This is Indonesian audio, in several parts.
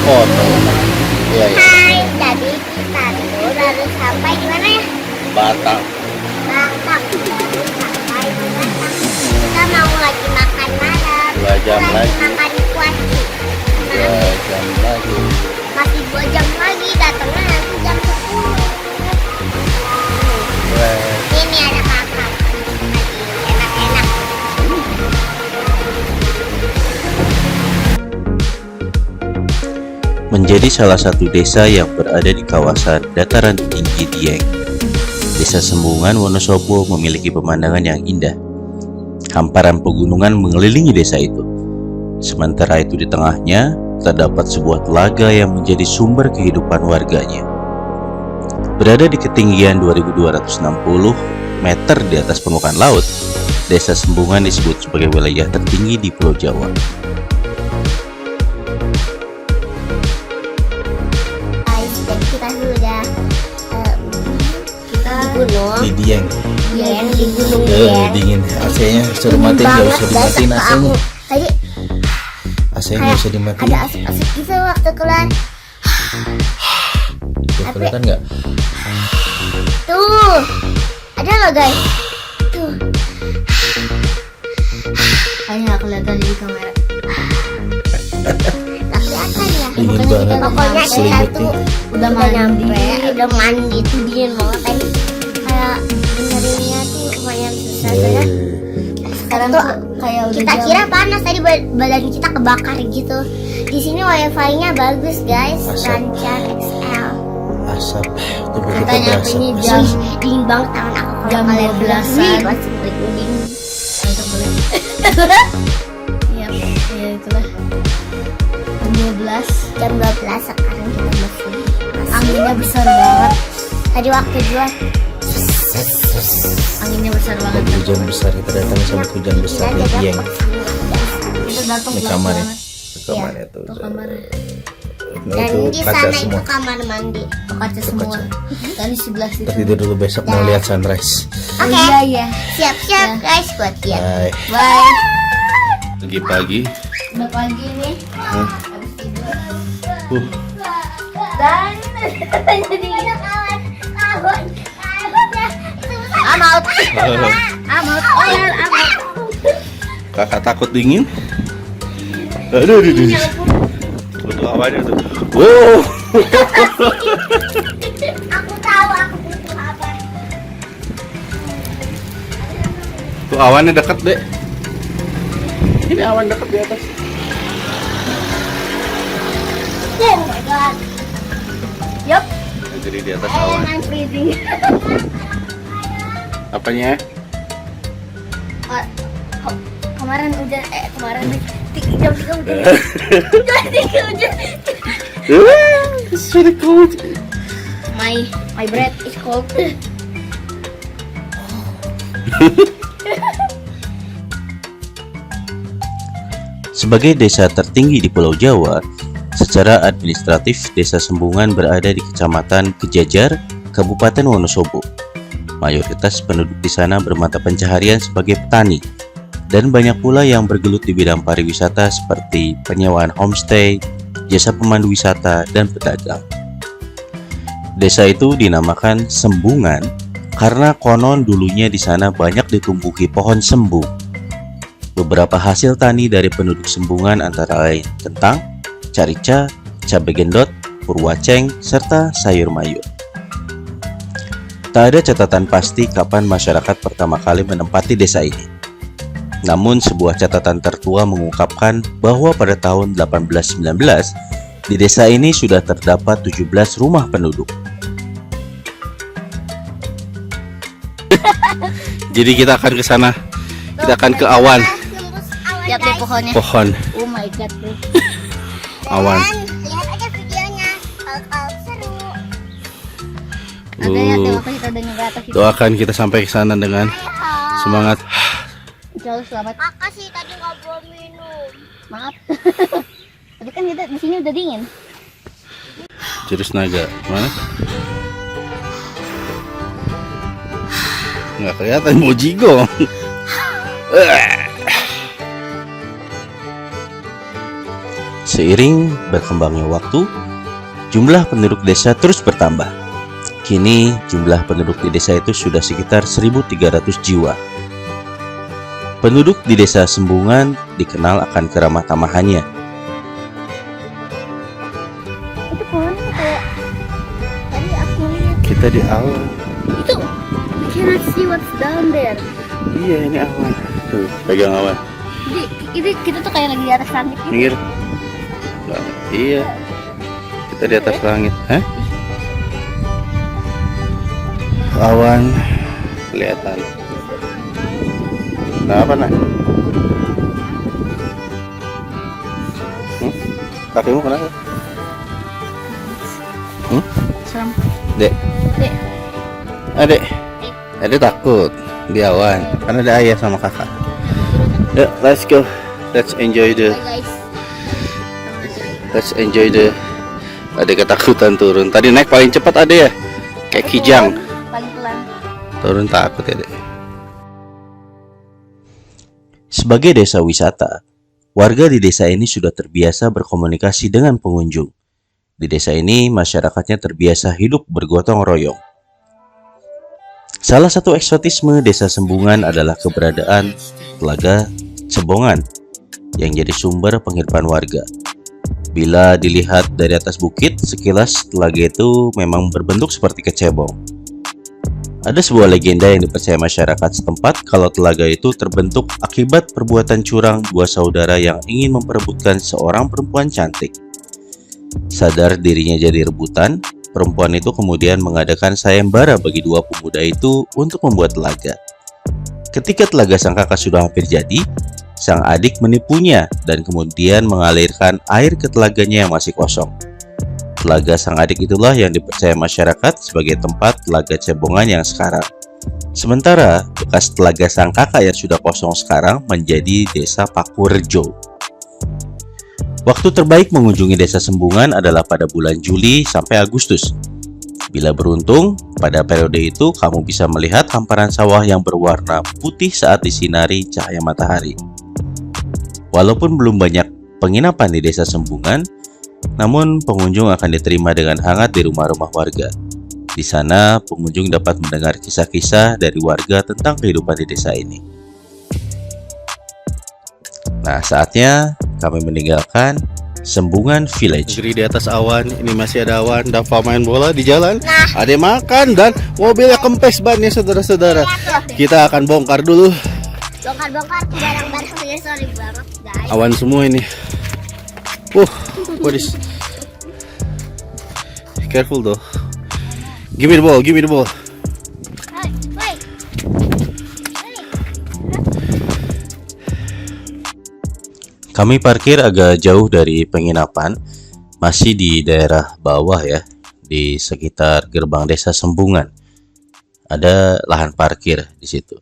foto. Iya ya. Hai, jadi kita tuh baru sampai di mana ya? Batak. Batak. Baru sampai di Batak. Kita mau lagi makan malam. 2 jam lagi. Makan kuasi. 2 jam lagi. Masih 2 jam lagi, datangnya nanti jam 10. Ini ada kakak. Enak-enak. Menjadi salah satu desa yang berada di kawasan dataran tinggi Dieng. Desa Sembungan, Wonosobo memiliki pemandangan yang indah. Hamparan pegunungan mengelilingi desa itu. Sementara itu di tengahnya terdapat sebuah telaga yang menjadi sumber kehidupan warganya. Berada di ketinggian 2260 meter di atas permukaan laut, Desa Sembungan disebut sebagai wilayah tertinggi di Pulau Jawa. Guys, jadi kita sudah kita di gunung. Di Dieng. Dieng, di gunung Dieng. Dingin. AC-nya suruh matiin, nggak usah dimatiin AC-nya. Tadi AC-nya nggak usah dimatiin. ada asap-asap gitu waktu keluar. Tuh, kelihatan nggak? Tuh, ada loh guys. Tuh. Kayaknya nggak kelihatan di kamera. Nggak kelihatan ya. Dingin banget. Pokoknya kita Selimutnya. tuh udah nyampe, udah mandi tuh dingin banget tadi. Kayak benerinnya tuh lumayan susah. Soalnya sekarang tuh kayak udah kita kira panas tadi badan kita kebakar gitu. Di sini wifi-nya bagus guys, Asap. lancar XL. Asap. Tubuh kita Katanya berasap. ini jam dingin banget tangan aku kalau Jam kalian 12-an. bilang, pasti dingin. Iya, iya itulah. Jam 12. Jam 12 sekarang kita masih Anginnya besar banget. tadi waktu jual Anginnya besar banget. Lagi hujan besar, kita datang sama hujan besar di Dieng. Kita datang Ini gelap kamar ya. banget. Kamarnya tuh. Tuh kamar. Nah, dan itu di kaca sana semua. itu kamar mandi. Kaca semua. Dan di sebelah situ. Kita tidur dulu, besok mau lihat sunrise. Oh, Oke. iya iya. Siap-siap guys buat dia. Bye. Bye. Pagi-pagi. Udah pagi nih. Hah? Habis tidur. Dan jadi kawan Amat. Amat. Oh ya, amat. Kakak takut dingin? Aduh, aduh, aduh. Tuh awannya tuh. Wow. aku tahu aku butuh apa. Tuh awannya dekat, Dek. Ini awan dekat di atas. Oh my god. Yup. Jadi di atas awan. I'm freezing. Apanya? Kemarin udah kemarin nih jam 3 udah. Jam 3 udah. It's very cold. My breath is cold. Sebagai desa tertinggi di Pulau Jawa, secara administratif Desa Sembungan berada di Kecamatan Kejajar, Kabupaten Wonosobo. Mayoritas penduduk di sana bermata pencaharian sebagai petani, dan banyak pula yang bergelut di bidang pariwisata seperti penyewaan homestay, jasa pemandu wisata, dan pedagang. Desa itu dinamakan Sembungan karena konon dulunya di sana banyak ditumbuhi pohon sembung. Beberapa hasil tani dari penduduk Sembungan antara lain kentang, carica, cabai gendot, purwaceng, serta sayur mayur. Tak ada catatan pasti kapan masyarakat pertama kali menempati desa ini. Namun sebuah catatan tertua mengungkapkan bahwa pada tahun 1819 di desa ini sudah terdapat 17 rumah penduduk. Jadi kita akan ke sana. Kita akan ke awan. Lihat deh pohonnya. Pohon Oh my god, bro. awan. Lihat aja videonya. Kalau seru. Ada ya, terima kasih udah nyampe atas itu. Doakan kita sampai ke sana dengan semangat. Jauh selamat. Makasih tadi nggak boleh minum. Maaf. Tapi kan kita di sini udah dingin. Jurus naga mana? Nggak kelihatan Mojigong. Seiring berkembangnya waktu, jumlah penduduk desa terus bertambah. Kini jumlah penduduk di desa itu sudah sekitar 1.300 jiwa. Penduduk di desa Sembungan dikenal akan keramah tamahannya. Itu pohonnya kayak tadi aku lihat. Kita di awan. Itu we cannot see what's down there. Iya, ini awan. Tuh, pegang awan. Jadi kita tuh kayak lagi di atas langit gitu. Minggir. Nah, iya. Kita di atas langit. Hah? Awan kelihatan. Nah, apa nak? Kakimu kenapa? Serem. Dek. Dek. Adek. Adek takut di awan. Karena ada ayah sama kakak. Yuk, let's go. Let's enjoy the. Bye guys. Let's enjoy the. Adek ketakutan turun. Tadi naik paling cepat adek ya. Kayak kijang. Paling pelan. Turun takut ya dek. Sebagai desa wisata, warga di desa ini sudah terbiasa berkomunikasi dengan pengunjung. Di desa ini, masyarakatnya terbiasa hidup bergotong royong. Salah satu eksotisme desa Sembungan adalah keberadaan Telaga Cebongan yang jadi sumber penghidupan warga. Bila dilihat dari atas bukit, sekilas telaga itu memang berbentuk seperti kecebong. Ada sebuah legenda yang dipercaya masyarakat setempat kalau telaga itu terbentuk akibat perbuatan curang dua saudara yang ingin memperebutkan seorang perempuan cantik. Sadar dirinya jadi rebutan, perempuan itu kemudian mengadakan sayembara bagi dua pemuda itu untuk membuat telaga. Ketika telaga sang kakak sudah hampir jadi, sang adik menipunya dan kemudian mengalirkan air ke telaganya yang masih kosong. Telaga sang adik itulah yang dipercaya masyarakat sebagai tempat Telaga Cebongan yang sekarang. Sementara bekas telaga sang kakak yang sudah kosong sekarang menjadi desa Pakurejo. Waktu terbaik mengunjungi desa Sembungan adalah pada bulan Juli sampai Agustus. Bila beruntung, pada periode itu kamu bisa melihat hamparan sawah yang berwarna putih saat disinari cahaya matahari. Walaupun belum banyak penginapan di desa Sembungan, namun pengunjung akan diterima dengan hangat di rumah-rumah warga. Di sana, pengunjung dapat mendengar kisah-kisah dari warga tentang kehidupan di desa ini. Nah, saatnya kami meninggalkan Sembungan Village. Negeri di atas awan, ini masih ada awan. Dava main bola di jalan, ada makan dan mobilnya kempes bannya saudara-saudara. Kita akan bongkar dulu. Bongkar-bongkar barang-barang ya, sorry banget guys. Awan semua ini. What is? Careful though. Give me the ball. Give me the ball. Wait. Kami parkir agak jauh dari penginapan, masih di daerah bawah ya, di sekitar gerbang desa Sembungan. Ada lahan parkir di situ.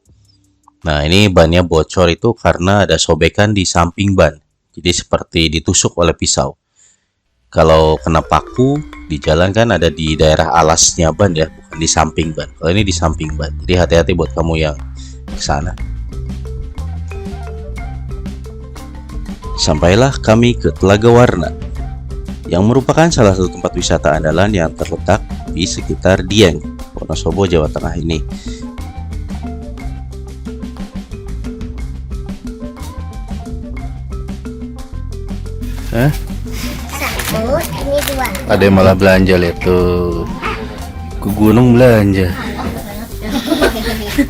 Nah, ini bannya bocor itu karena ada sobekan di samping ban. Jadi seperti ditusuk oleh pisau. Kalau kena paku di jalan kan ada di daerah alasnya ban ya, bukan di samping ban. Kalau ini di samping ban. Jadi hati-hati buat kamu yang ke sana. Sampailah kami ke Telaga Warna, yang merupakan salah satu tempat wisata andalan yang terletak di sekitar Dieng, Wonosobo, Jawa Tengah ini. Hah? Satu, ini dua. Ada yang malah belanja, lihat tuh. Ke gunung belanja.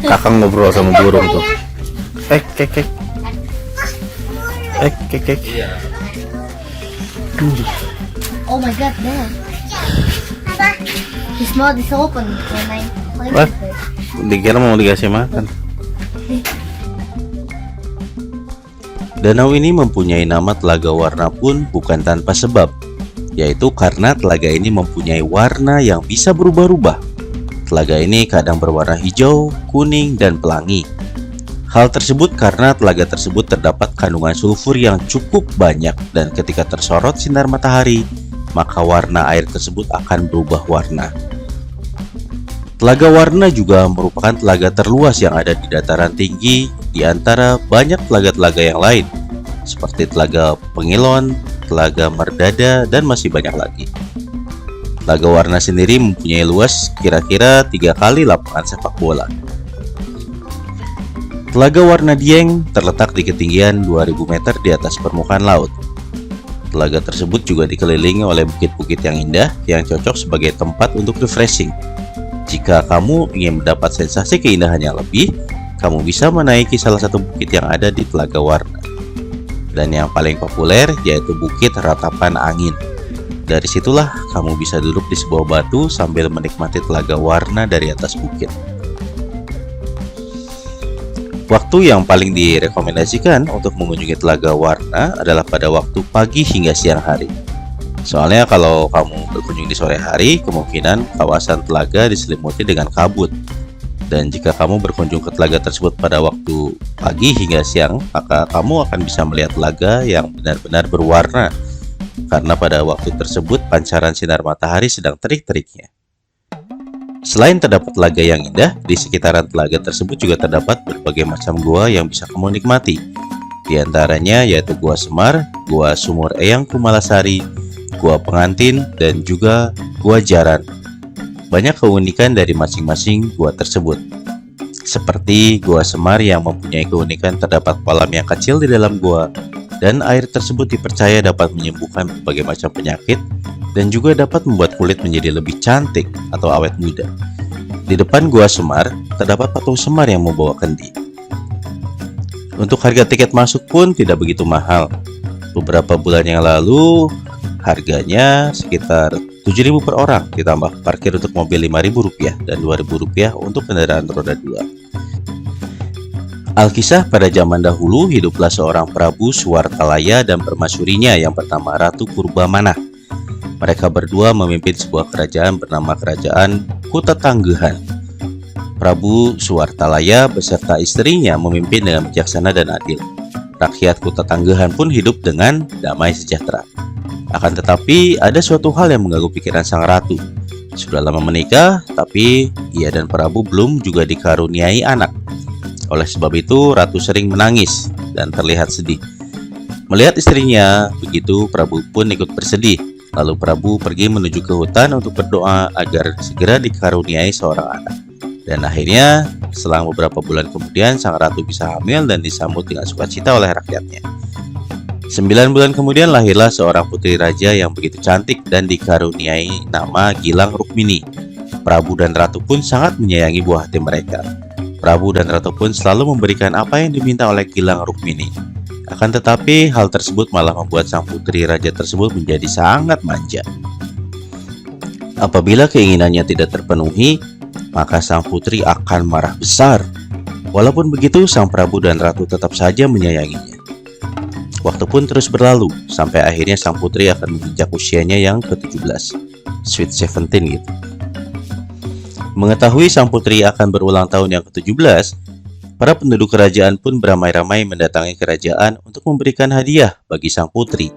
Kakang ngobrol sama burung tuh. Kek. Oh my god, there. Apa? His mouth is open when I Wah, dikira mau dikasih makan. Danau ini mempunyai nama Telaga Warna pun bukan tanpa sebab, yaitu karena telaga ini mempunyai warna yang bisa berubah-ubah. Telaga ini kadang berwarna hijau, kuning, dan pelangi. Hal tersebut karena telaga tersebut terdapat kandungan sulfur yang cukup banyak dan ketika tersorot sinar matahari, maka warna air tersebut akan berubah warna. Telaga Warna juga merupakan telaga terluas yang ada di dataran tinggi di antara banyak telaga-telaga yang lain, seperti Telaga Pengilon, Telaga Merdada, dan masih banyak lagi. Telaga Warna sendiri mempunyai luas kira-kira 3 kali lapangan sepak bola. Telaga Warna Dieng terletak di ketinggian 2000 meter di atas permukaan laut. Telaga tersebut juga dikelilingi oleh bukit-bukit yang indah yang cocok sebagai tempat untuk refreshing. Jika kamu ingin mendapat sensasi keindahan yang lebih, kamu bisa menaiki salah satu bukit yang ada di Telaga Warna. Dan yang paling populer yaitu Bukit Ratapan Angin. Dari situlah kamu bisa duduk di sebuah batu sambil menikmati Telaga Warna dari atas bukit. Waktu yang paling direkomendasikan untuk mengunjungi Telaga Warna adalah pada waktu pagi hingga siang hari. Soalnya kalau kamu berkunjung di sore hari, kemungkinan kawasan telaga diselimuti dengan kabut. Dan jika kamu berkunjung ke telaga tersebut pada waktu pagi hingga siang, maka kamu akan bisa melihat telaga yang benar-benar berwarna. Karena pada waktu tersebut pancaran sinar matahari sedang terik-teriknya. Selain terdapat telaga yang indah, di sekitaran telaga tersebut juga terdapat berbagai macam gua yang bisa kamu nikmati. Di antaranya yaitu Gua Semar, Gua Sumur Eyang Kumalasari, Gua Pengantin, dan juga Gua Jaran. Banyak keunikan dari masing-masing gua tersebut. Seperti Gua Semar yang mempunyai keunikan terdapat kolam yang kecil di dalam gua, dan air tersebut dipercaya dapat menyembuhkan berbagai macam penyakit dan juga dapat membuat kulit menjadi lebih cantik atau awet muda. Di depan Gua Semar terdapat patung Semar yang membawa kendi. Untuk harga tiket masuk pun tidak begitu mahal. Beberapa bulan yang lalu harganya sekitar 7.000 per orang, ditambah parkir untuk mobil Rp5.000 dan Rp2.000 untuk kendaraan roda 2. Alkisah pada zaman dahulu hiduplah seorang Prabu Suwartalaya dan permasyurinya yang bernama Ratu Purbamana. Mereka berdua memimpin sebuah kerajaan bernama Kerajaan Kutatanggehan. Prabu Suwartalaya beserta istrinya memimpin dengan bijaksana dan adil. Rakyat Kutatanggehan pun hidup dengan damai sejahtera. Akan tetapi ada suatu hal yang mengganggu pikiran sang ratu. Sudah lama menikah, tapi ia dan Prabu belum juga dikaruniai anak. Oleh sebab itu, ratu sering menangis dan terlihat sedih. Melihat istrinya begitu, Prabu pun ikut bersedih. Lalu Prabu pergi menuju ke hutan untuk berdoa agar segera dikaruniai seorang anak. Dan akhirnya, selang beberapa bulan kemudian, sang ratu bisa hamil dan disambut dengan sukacita oleh rakyatnya. 9 bulan kemudian lahirlah seorang putri raja yang begitu cantik dan dikaruniai nama Gilang Rukmini. Prabu dan ratu pun sangat menyayangi buah hati mereka. Prabu dan ratu pun selalu memberikan apa yang diminta oleh Gilang Rukmini. Akan tetapi hal tersebut malah membuat sang putri raja tersebut menjadi sangat manja. Apabila keinginannya tidak terpenuhi, maka sang putri akan marah besar. Walaupun begitu, sang Prabu dan ratu tetap saja menyayanginya. Waktu pun terus berlalu, sampai akhirnya sang putri akan menginjak usianya yang ke-17, Sweet 17 gitu. Mengetahui sang putri akan berulang tahun yang ke-17, para penduduk kerajaan pun beramai-ramai mendatangi kerajaan untuk memberikan hadiah bagi sang putri.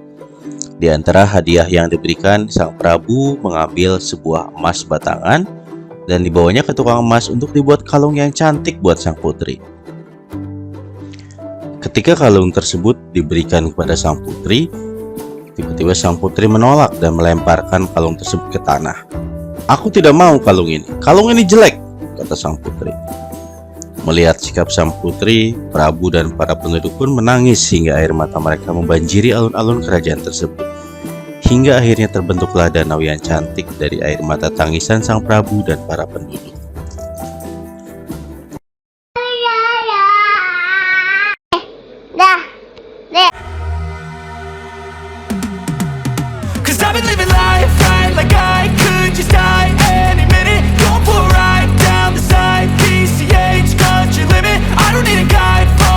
Di antara hadiah yang diberikan, sang Prabu mengambil sebuah emas batangan dan dibawanya ke tukang emas untuk dibuat kalung yang cantik buat sang putri. Ketika kalung tersebut diberikan kepada sang putri, tiba-tiba sang putri menolak dan melemparkan kalung tersebut ke tanah. "Aku tidak mau kalung ini jelek," kata sang putri. Melihat sikap sang putri, Prabu dan para penduduk pun menangis hingga air mata mereka membanjiri alun-alun kerajaan tersebut. Hingga akhirnya terbentuklah danau yang cantik dari air mata tangisan sang Prabu dan para penduduk. Cause I've been living life right like I could just